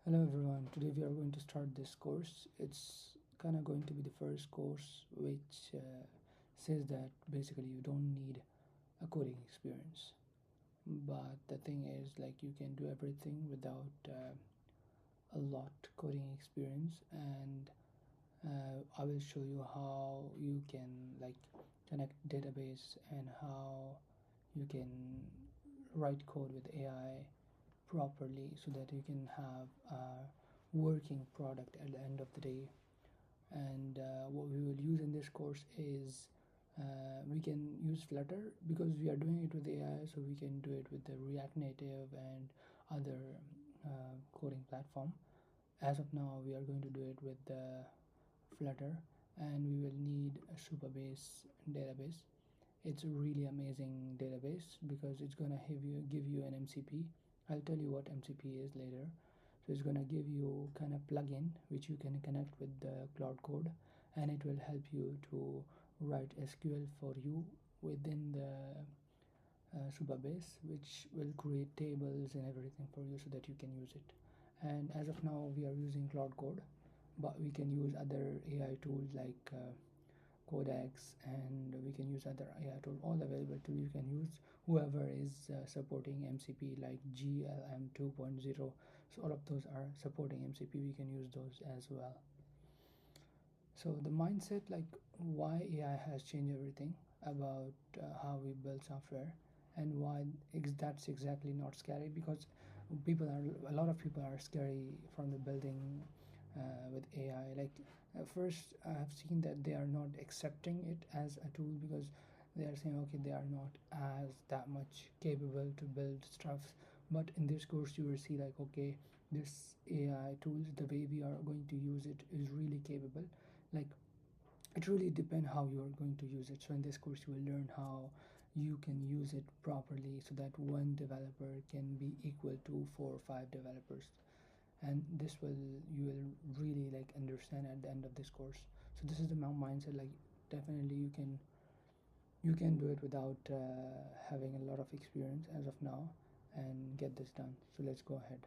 Hello everyone, today we are going to start this course. It's kind of going to be the first course which says that basically you don't need a coding experience. But the thing is, like, you can do everything without a lot coding experience, and I will show you how you can like connect database and how you can write code with AI properly so that you can have a working product at the end of the day. And what we will use in this course is we can use Flutter because we are doing it with AI, so we can do it with the React Native and other coding platform. As of now, we are going to do it with the Flutter, and we will need a Supabase database. It's a really amazing database because it's gonna give you an MCP. I'll tell you what MCP is later. So it's gonna give you kind of plugin which you can connect with the Claude Code, and it will help you to write SQL for you within the Supabase, which will create tables and everything for you so that you can use it. And as of now, we are using Claude Code, but we can use other AI tools like Codex, and we can use other AI tool, all available to you can use whoever is supporting MCP like GLM 2.0. So all of those are supporting MCP, we can use those as well. So the mindset, like why AI has changed everything about how we build software, and why that's exactly not scary, because a lot of people are scary from the building with AI. Like first, I have seen that they are not accepting it as a tool because they are saying, okay, they are not as that much capable to build stuff. But in this course, you will see like, okay, this AI tools, the way we are going to use it is really capable. Like it really depends how you are going to use it. So in this course, you will learn how you can use it properly so that one developer can be equal to 4 or 5 developers, and this will you will really like understand at the end of this course. So this is the mindset. Like definitely you can do it without having a lot of experience as of now and get this done. So let's go ahead.